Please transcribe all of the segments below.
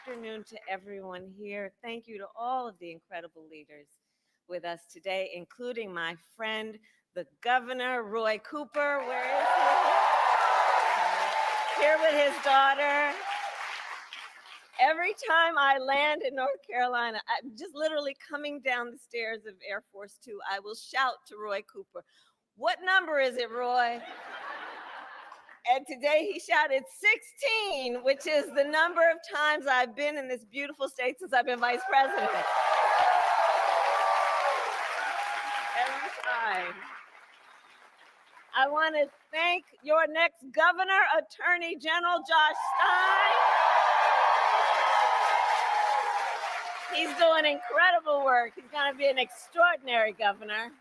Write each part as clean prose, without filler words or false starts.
afternoon to everyone here. Thank you to all of the incredible leaders with us today, including my friend, the Governor, Roy Cooper. Where is he? Here with his daughter. Every time I land in North Carolina, I'm just literally coming down the stairs of Air Force Two, I will shout to Roy Cooper, "What number is it, Roy?" And today he shouted 16, which is the number of times I've been in this beautiful state since I've been vice president. Every time. I want to thank your next governor, Attorney General Josh Stein. He's doing incredible work. He's going to be an extraordinary governor.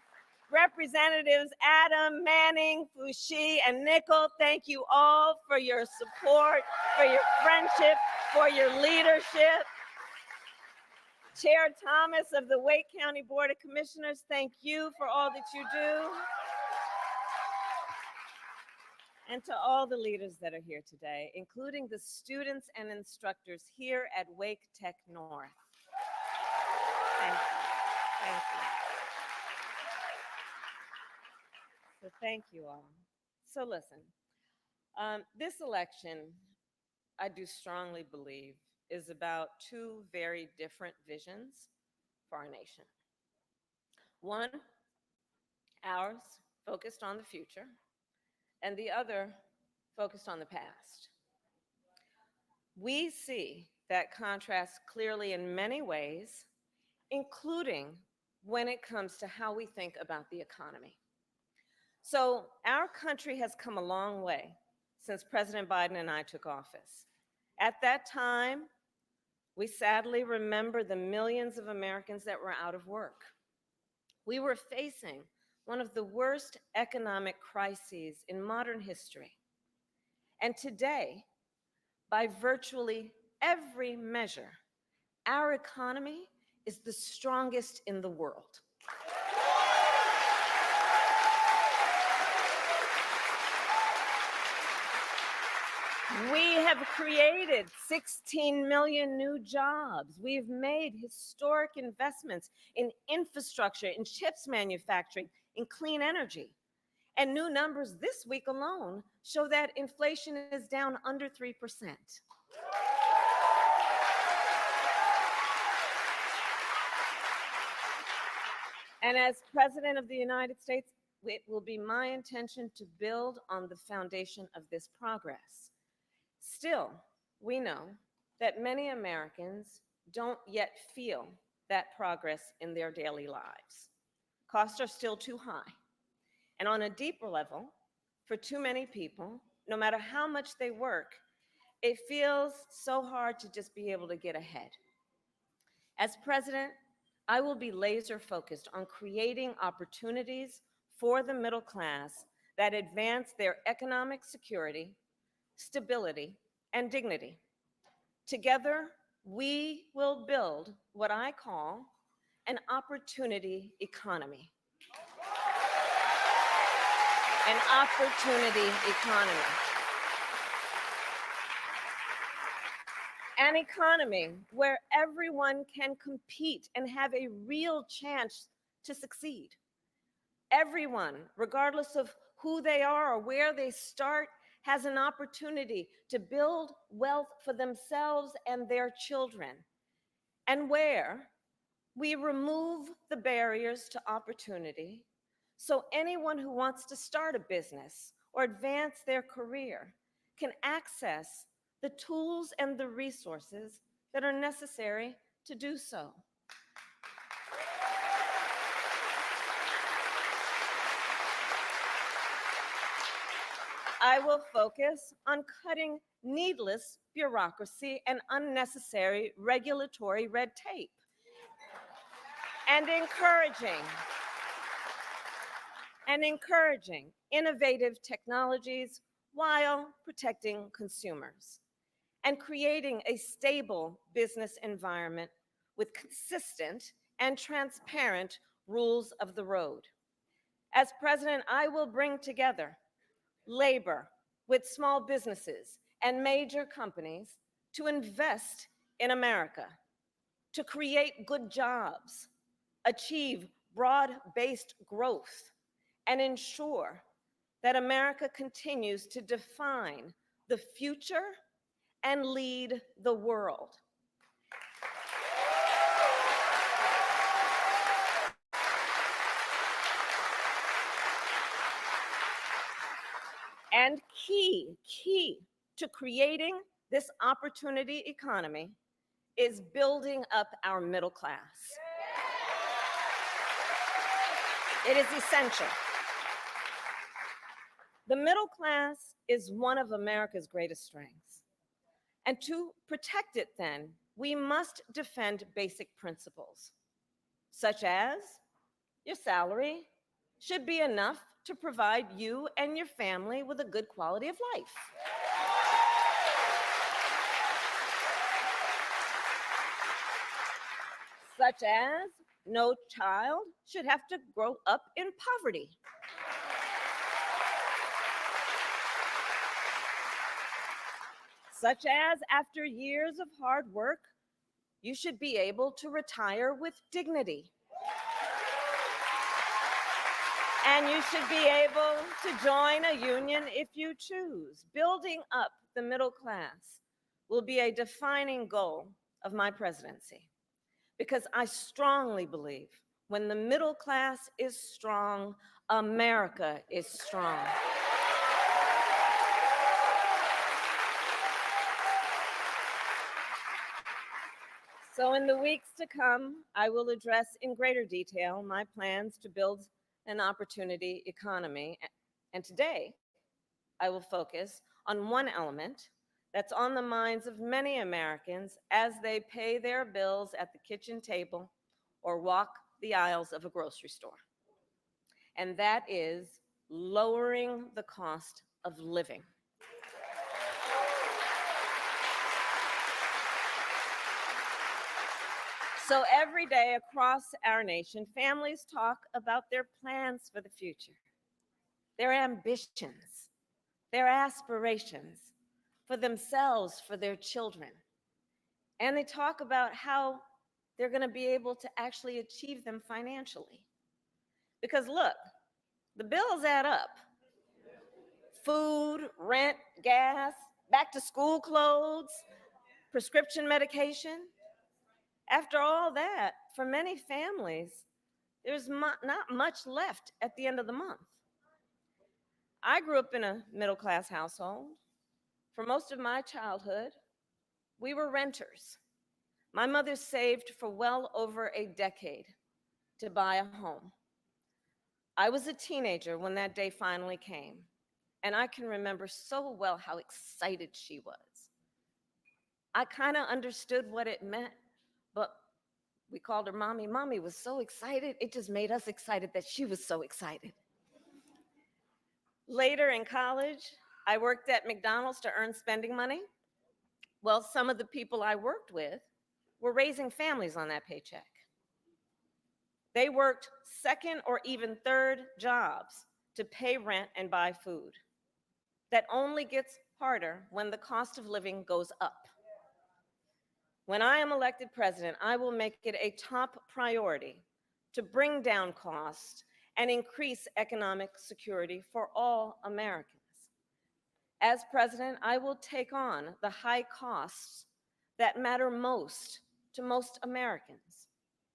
Representatives Adam, Manning, Foushee, and Nickel, thank you all for your support, for your friendship, for your leadership. Chair Thomas of the Wake County Board of Commissioners, thank you for all that you do. And to all the leaders that are here today, including the students and instructors here at Wake Tech North. Thank you. Thank you. So thank you all. So listen, this election, I do strongly believe, is about two very different visions for our nation. One, ours, focused on the future, and the other, focused on the past. We see that contrast clearly in many ways, including when it comes to how we think about the economy. So our country has come a long way since President Biden and I took office. At that time, we sadly remember the millions of Americans that were out of work. We were facing one of the worst economic crises in modern history. And today, by virtually every measure, our economy is the strongest in the world. We have created 16 million new jobs. We've made historic investments in infrastructure, in chips manufacturing, in clean energy. And new numbers this week alone show that inflation is down under 3%. And as President of the United States, it will be my intention to build on the foundation of this progress. Still, we know that many Americans don't yet feel that progress in their daily lives. Costs are still too high. And on a deeper level, for too many people, no matter how much they work, it feels so hard to just be able to get ahead. As president, I will be laser focused on creating opportunities for the middle class that advance their economic security, stability, and dignity. Together, we will build what I call an opportunity economy. An opportunity economy. An economy where everyone can compete and have a real chance to succeed. Everyone, regardless of who they are or where they start, has an opportunity to build wealth for themselves and their children, and where we remove the barriers to opportunity so anyone who wants to start a business or advance their career can access the tools and the resources that are necessary to do so. I will focus on cutting needless bureaucracy and unnecessary regulatory red tape, and encouraging innovative technologies while protecting consumers, and creating a stable business environment with consistent and transparent rules of the road. As president, I will bring together labor with small businesses and major companies to invest in America to create good jobs, achieve broad-based growth, and ensure that America continues to define the future and lead the world. And key to creating this opportunity economy is building up our middle class. It is essential. The middle class is one of America's greatest strengths. And to protect it then, we must defend basic principles, such as your salary should be enough to provide you and your family with a good quality of life. Such as no child should have to grow up in poverty. Such as after years of hard work, you should be able to retire with dignity. And you should be able to join a union if you choose. Building up the middle class will be a defining goal of my presidency, because I strongly believe when the middle class is strong, America is strong. So in the weeks to come, I will address in greater detail my plans to build an opportunity economy. And today, I will focus on one element that's on the minds of many Americans as they pay their bills at the kitchen table or walk the aisles of a grocery store. And that is lowering the cost of living. So every day across our nation, families talk about their plans for the future, their ambitions, their aspirations for themselves, for their children. And they talk about how they're going to be able to actually achieve them financially. Because look, the bills add up. Food, rent, gas, back to school clothes, prescription medication. After all that, for many families, there's not much left at the end of the month. I grew up in a middle-class household. For most of my childhood, we were renters. My mother saved for well over a decade to buy a home. I was a teenager when that day finally came, and I can remember so well how excited she was. I kind of understood what it meant, but we called her Mommy. Mommy was so excited, it just made us excited that she was so excited. Later in college, I worked at McDonald's to earn spending money. Well, some of the people I worked with were raising families on that paycheck. They worked second or even third jobs to pay rent and buy food. That only gets harder when the cost of living goes up. When I am elected president, I will make it a top priority to bring down costs and increase economic security for all Americans. As president, I will take on the high costs that matter most to most Americans,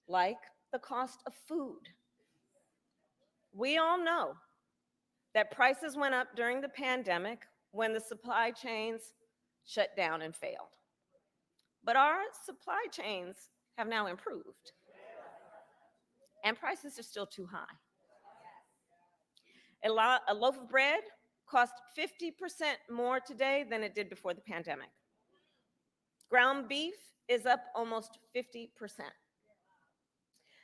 like the cost of food. We all know that prices went up during the pandemic when the supply chains shut down and failed. But our supply chains have now improved, and prices are still too high. A loaf of bread costs 50% more today than it did before the pandemic. Ground beef is up almost 50%.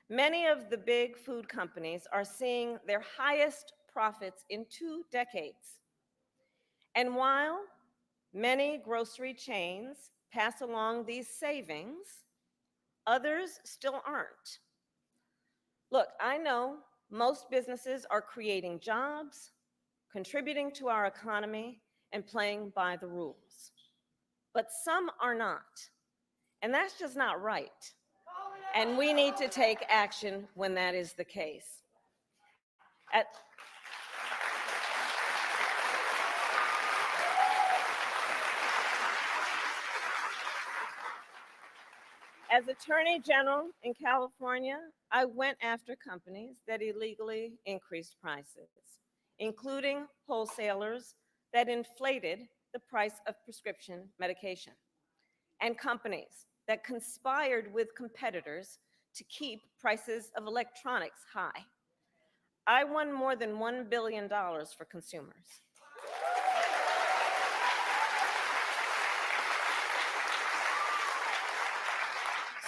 Many of the big food companies are seeing their highest profits in 2 decades. And while many grocery chains pass along these savings, others still aren't. Look, I know most businesses are creating jobs, contributing to our economy, and playing by the rules. But some are not. And that's just not right. And we need to take action when that is the case. As Attorney General in California, I went after companies that illegally increased prices, including wholesalers that inflated the price of prescription medication, and companies that conspired with competitors to keep prices of electronics high. I won more than $1 billion for consumers.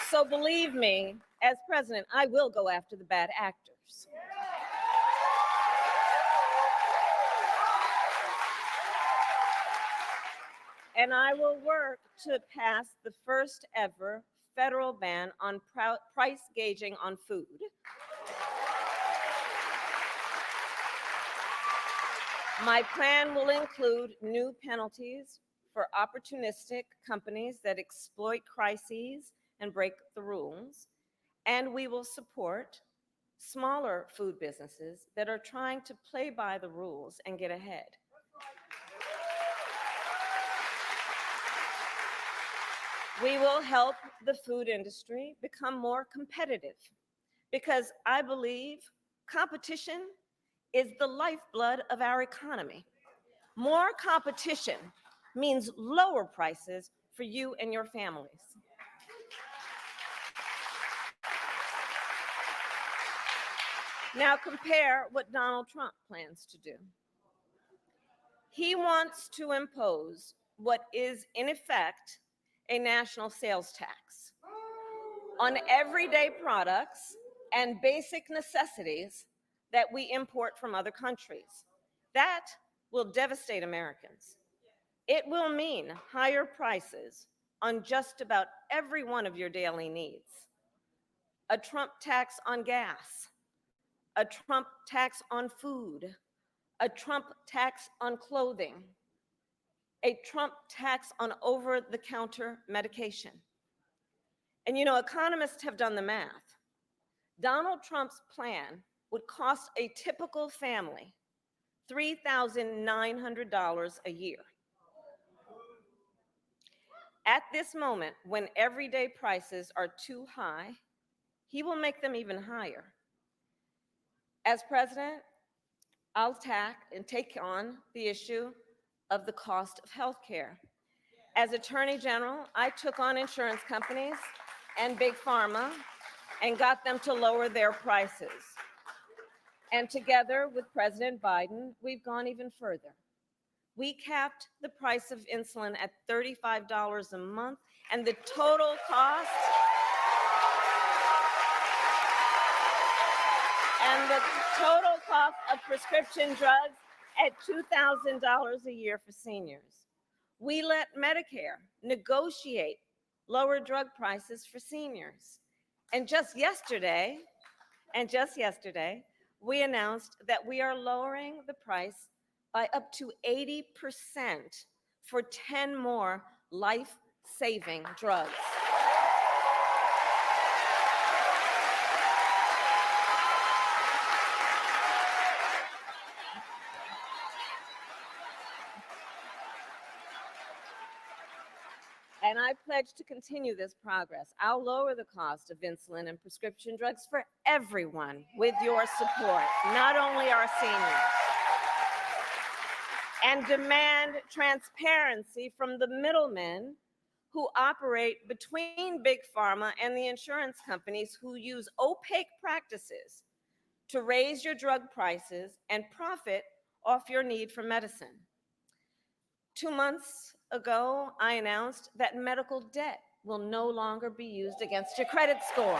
So believe me, as president, I will go after the bad actors. And I will work to pass the first ever federal ban on price gauging on food. My plan will include new penalties for opportunistic companies that exploit crises and break the rules, and we will support smaller food businesses that are trying to play by the rules and get ahead. We will help the food industry become more competitive because I believe competition is the lifeblood of our economy. More competition means lower prices for you and your families. Now compare what Donald Trump plans to do. He wants to impose what is, in effect, a national sales tax on everyday products and basic necessities that we import from other countries. That will devastate Americans. It will mean higher prices on just about every one of your daily needs. A Trump tax on gas, a Trump tax on food, a Trump tax on clothing, a Trump tax on over-the-counter medication. And you know, economists have done the math. Donald Trump's plan would cost a typical family $3,900 a year. At this moment, when everyday prices are too high, he will make them even higher. As president, I'll take on the issue of the cost of health care. As Attorney General, I took on insurance companies and Big Pharma and got them to lower their prices. And together with President Biden, we've gone even further. We capped the price of insulin at $35 a month, and the total cost of prescription drugs at $2,000 a year for seniors. We let Medicare negotiate lower drug prices for seniors. And just yesterday, we announced that we are lowering the price by up to 80% for 10 more life-saving drugs. And I pledge to continue this progress. I'll lower the cost of insulin and prescription drugs for everyone with your support, not only our seniors. And demand transparency from the middlemen who operate between Big Pharma and the insurance companies who use opaque practices to raise your drug prices and profit off your need for medicine. 2 months ago, I announced that medical debt will no longer be used against your credit score.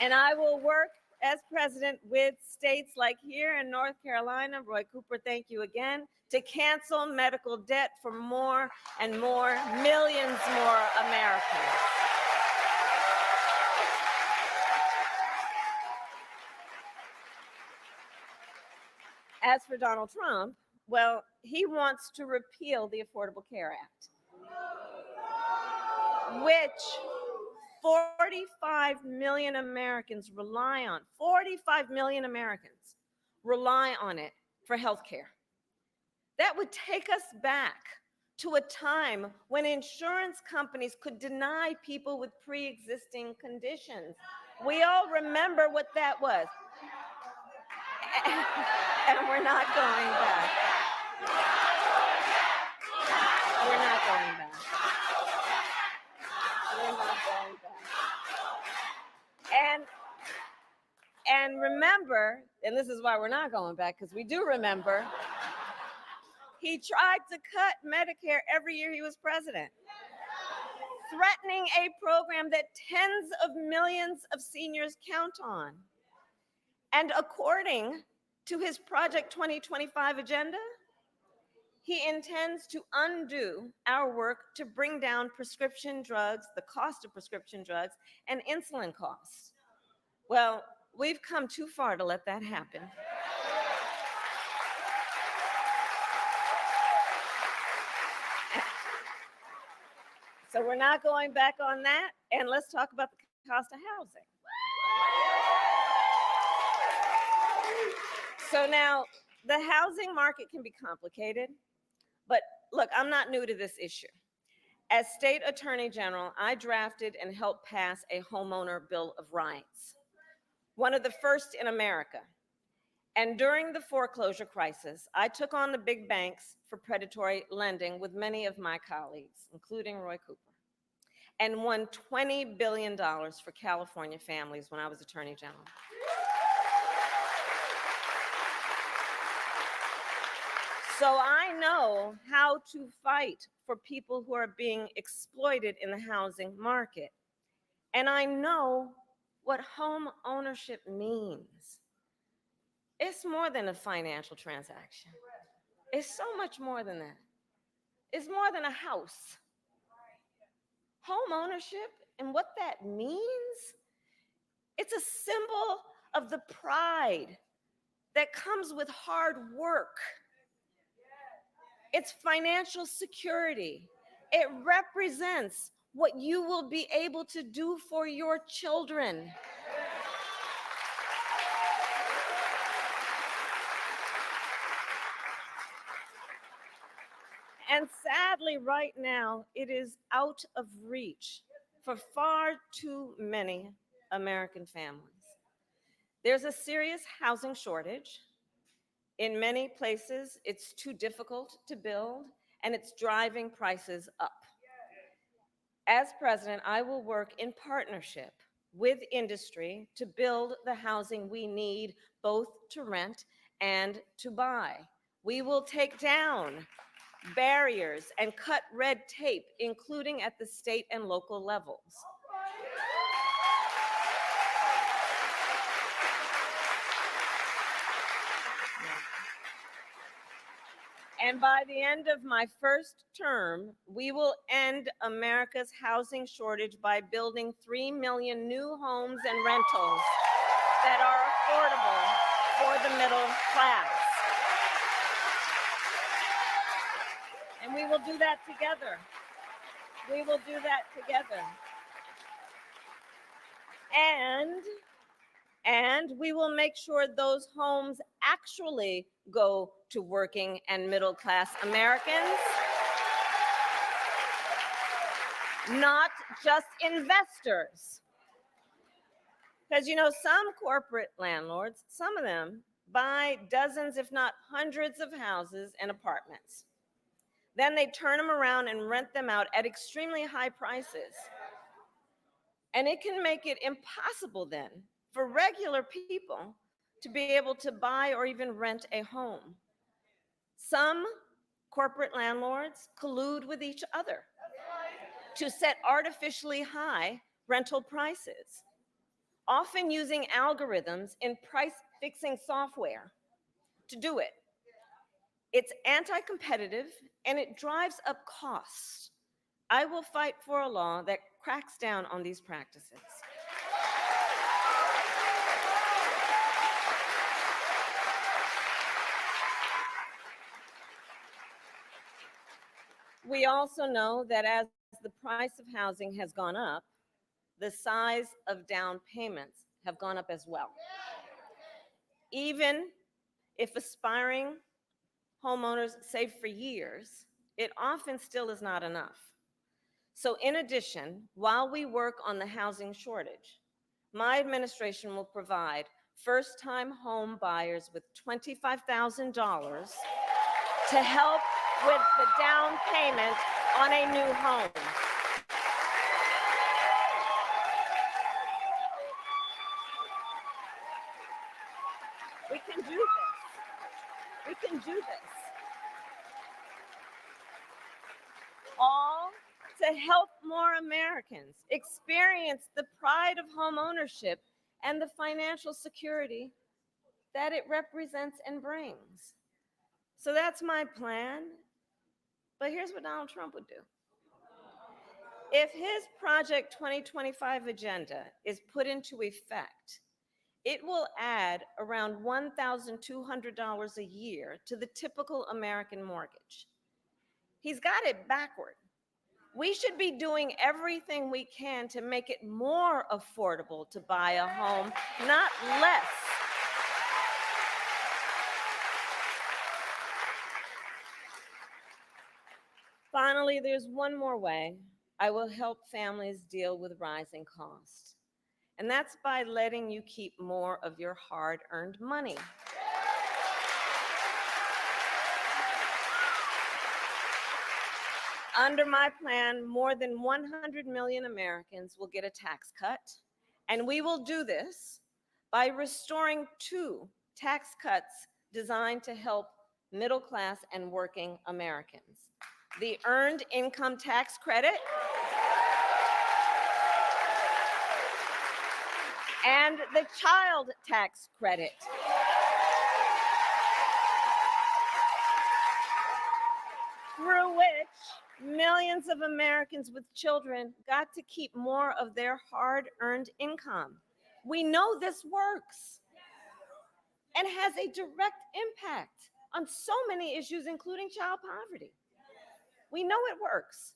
And I will work as president with states like here in North Carolina, Roy Cooper, thank you again, to cancel medical debt for more and more, millions more Americans. As for Donald Trump, Well, he wants to repeal the Affordable Care Act, which 45 million Americans rely on. 45 million Americans rely on it for health care. That would take us back to a time when insurance companies could deny people with pre-existing conditions. We all remember what that was. And we're not going back. We're not going back. We're not going back. And remember, and this is why we're not going back, because we do remember, he tried to cut Medicare every year he was president, threatening a program that tens of millions of seniors count on. And according to his Project 2025 agenda, he intends to undo our work to bring down prescription drugs, the cost of prescription drugs, and insulin costs. Well, we've come too far to let that happen. So we're not going back on that, and let's talk about the cost of housing. So now, the housing market can be complicated, but look, I'm not new to this issue. As State Attorney General, I drafted and helped pass a homeowner bill of rights, one of the first in America. And during the foreclosure crisis, I took on the big banks for predatory lending with many of my colleagues, including Roy Cooper, and won $20 billion for California families when I was Attorney General. So I know how to fight for people who are being exploited in the housing market. And I know what home ownership means. It's more than a financial transaction. It's so much more than that. It's more than a house. Home ownership and what that means, it's a symbol of the pride that comes with hard work. It's financial security. It represents what you will be able to do for your children. And sadly, right now, it is out of reach for far too many American families. There's a serious housing shortage. In many places, it's too difficult to build, and it's driving prices up. As president, I will work in partnership with industry to build the housing we need, both to rent and to buy. We will take down barriers and cut red tape, including at the state and local levels. And by the end of my first term, we will end America's housing shortage by building 3 million new homes and rentals that are affordable for the middle class. And we will do that together. We will do that together. And we will make sure those homes actually go to working and middle class Americans, not just investors. Because you know, some corporate landlords, some of them buy dozens, if not hundreds of houses and apartments. Then they turn them around and rent them out at extremely high prices. And it can make it impossible then for regular people to be able to buy or even rent a home. Some corporate landlords collude with each other to set artificially high rental prices, often using algorithms in price-fixing software to do it. It's anti-competitive and it drives up costs. I will fight for a law that cracks down on these practices. We also know that as the price of housing has gone up, the size of down payments have gone up as well. Even if aspiring homeowners save for years, it often still is not enough. So in addition, while we work on the housing shortage, my administration will provide first-time home buyers with $25,000 to help with the down payment on a new home. We can do this. We can do this. All to help more Americans experience the pride of home ownership and the financial security that it represents and brings. So that's my plan. But here's what Donald Trump would do. If his Project 2025 agenda is put into effect, it will add around $1,200 a year to the typical American mortgage. He's got it backward. We should be doing everything we can to make it more affordable to buy a home, not less. Finally, there's one more way I will help families deal with rising costs, and that's by letting you keep more of your hard-earned money. Under my plan, more than 100 million Americans will get a tax cut, and we will do this by restoring 2 tax cuts designed to help middle-class and working Americans: the Earned Income Tax Credit and the Child Tax Credit. Through which millions of Americans with children got to keep more of their hard-earned income. We know this works and has a direct impact on so many issues, including child poverty. We know it works.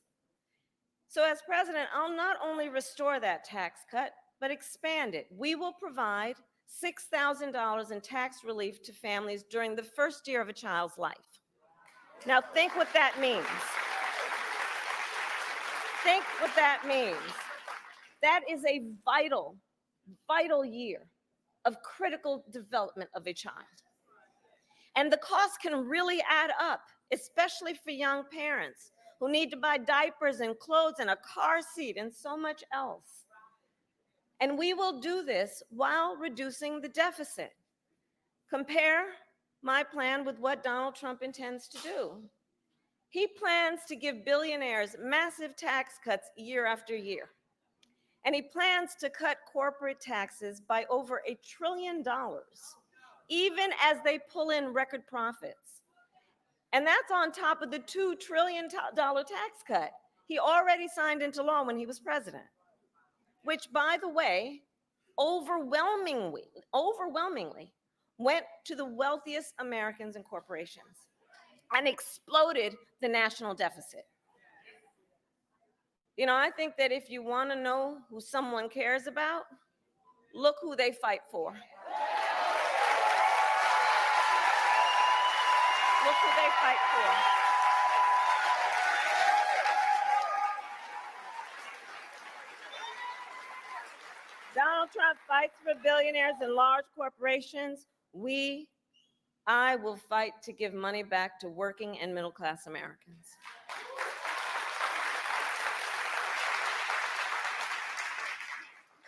So as president, I'll not only restore that tax cut, but expand it. We will provide $6,000 in tax relief to families during the first year of a child's life. Now think what that means. Think what that means. That is a vital, vital year of critical development of a child. And the cost can really add up, especially for young parents who need to buy diapers and clothes and a car seat and so much else. And we will do this while reducing the deficit. Compare my plan with what Donald Trump intends to do. He plans to give billionaires massive tax cuts year after year. And he plans to cut corporate taxes by over $1 trillion, even as they pull in record profits. And that's on top of the $2 trillion tax cut he already signed into law when he was president, which, by the way, overwhelmingly went to the wealthiest Americans and corporations and exploded the national deficit. You know, I think that if you want to know who someone cares about, look who they fight for. Look who they fight for. Donald Trump fights for billionaires and large corporations. I will fight to give money back to working and middle-class Americans.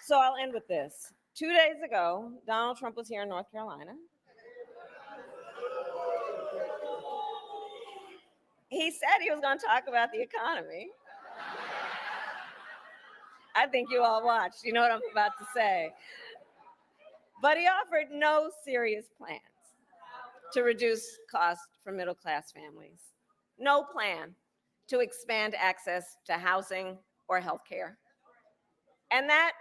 So I'll end with this. 2 days ago, Donald Trump was here in North Carolina. He said he was going to talk about the economy. I think you all watched. You know what I'm about to say. But he offered no serious plans to reduce costs for middle-class families. No plan to expand access to housing or health care. And that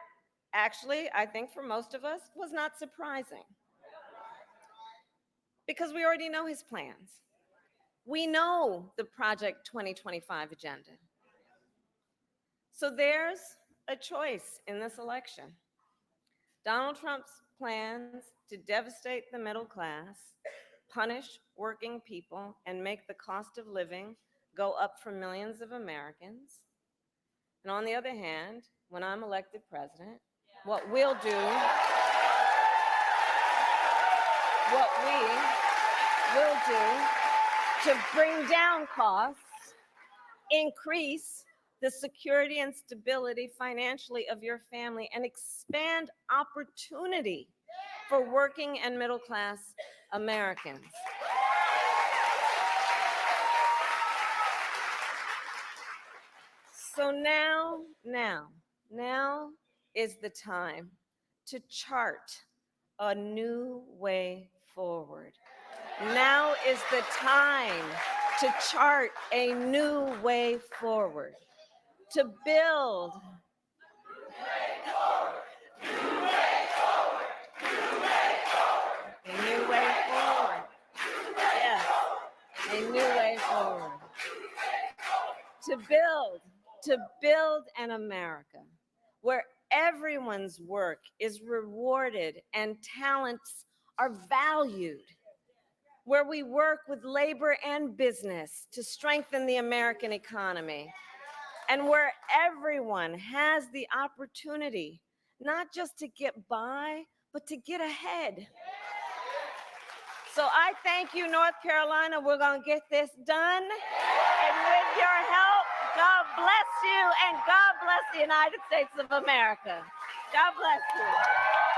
actually, I think for most of us, was not surprising, because we already know his plans. We know the Project 2025 agenda. So there's a choice in this election. Donald Trump's plans to devastate the middle class, punish working people, and make the cost of living go up for millions of Americans. And on the other hand, when I'm elected president, what we'll do, what we will do to bring down costs, increase the security and stability financially of your family, and expand opportunity for working and middle class Americans. So now is the time to chart a new way forward. Now is the time to chart a new way forward, to build a new way forward. Yes, a new way forward. To build an America where everyone's work is rewarded and talents are valued, where we work with labor and business to strengthen the American economy, and where everyone has the opportunity not just to get by, but to get ahead. So I thank you, North Carolina. We're going to get this done. And with your help, God bless you, and God bless the United States of America. God bless you.